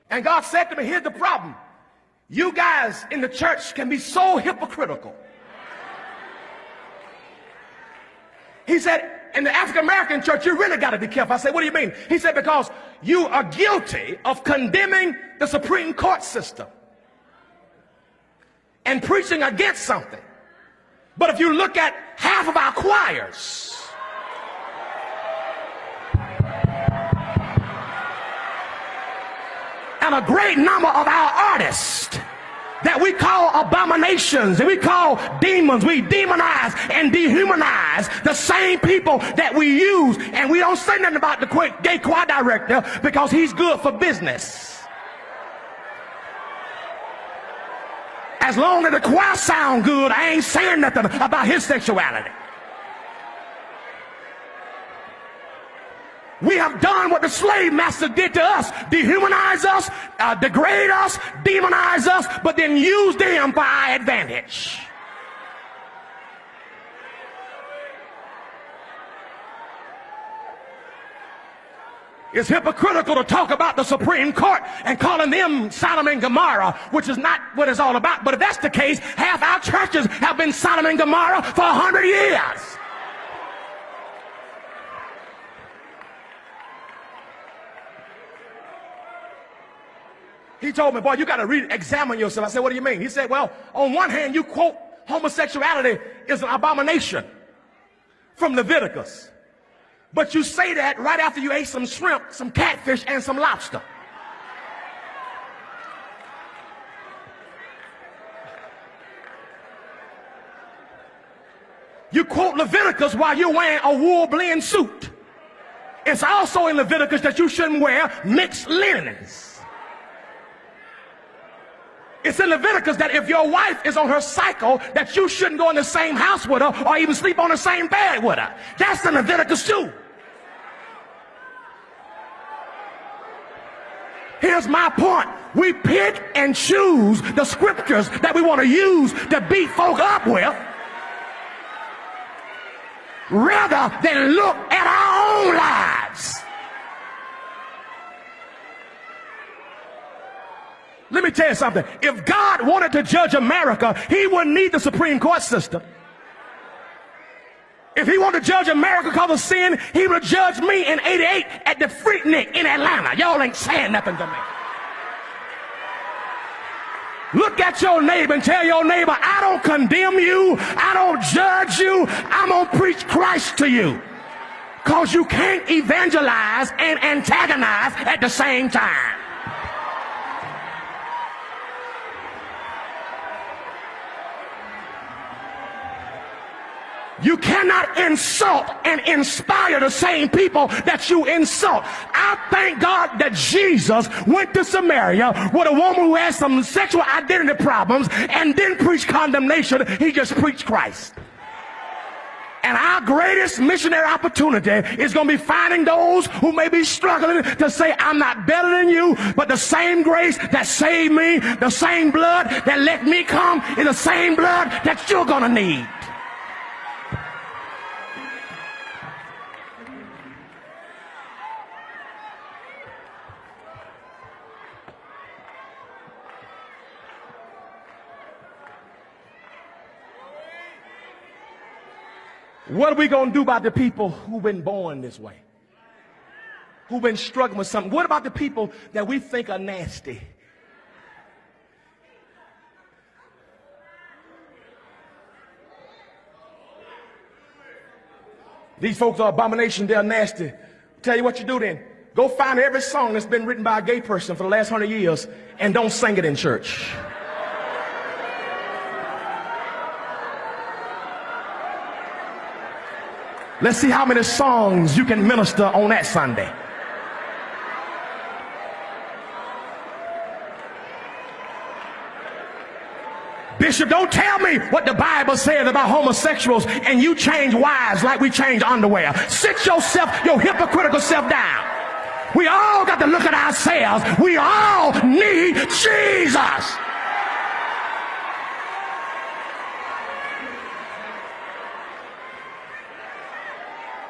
And God said to me, here's the problem. You guys in the church can be so hypocritical. He said, in the African-American church, you really got to be careful. I said, what do you mean? He said, because you are guilty of condemning the Supreme Court system and preaching against something. But if you look at half of our choirs, and a great number of our artists that we call abominations and we call demons, we demonize and dehumanize the same people that we use, and we don't say nothing about the gay choir director because he's good for business. As long as the choir sound good, I ain't saying nothing about his sexuality. We have done what the slave master did to us: dehumanize us, degrade us, demonize us, but then use them for our advantage. It's hypocritical to talk about the Supreme Court and calling them Sodom and Gomorrah, which is not what it's all about. But if that's the case, half our churches have been Sodom and Gomorrah for 100 years. He told me, boy, you got to re-examine yourself. I said, what do you mean? He said, well, on one hand, you quote homosexuality is an abomination from Leviticus. But you say that right after you ate some shrimp, some catfish, and some lobster. You quote Leviticus while you're wearing a wool blend suit. It's also in Leviticus that you shouldn't wear mixed linens. It's in Leviticus that if your wife is on her cycle, that you shouldn't go in the same house with her or even sleep on the same bed with her. That's in Leviticus too. Here's my point. We pick and choose the scriptures that we want to use to beat folk up with, rather than look at our own lives. Let me tell you something. If God wanted to judge America, he wouldn't need the Supreme Court system. If he wanted to judge America because of sin, he would have judged me in '88 at the Freaknik in Atlanta. Y'all ain't saying nothing to me. Look at your neighbor and tell your neighbor, I don't condemn you. I don't judge you. I'm going to preach Christ to you. Because you can't evangelize and antagonize at the same time. You cannot insult and inspire the same people that you insult. I thank God that Jesus went to Samaria with a woman who had some sexual identity problems and didn't preach condemnation. He just preached Christ. And our greatest missionary opportunity is going to be finding those who may be struggling to say, I'm not better than you, but the same grace that saved me, the same blood that let me come is the same blood that you're going to need. What are we going to do about the people who've been born this way? Who've been struggling with something? What about the people that we think are nasty? These folks are abomination, they're nasty. Tell you what you do then. Go find every song that's been written by a gay person for the last 100 years and don't sing it in church. Let's see how many songs you can minister on that Sunday. Bishop, don't tell me what the Bible says about homosexuals and you change wives like we change underwear. Sit yourself, your hypocritical self down. We all got to look at ourselves. We all need Jesus.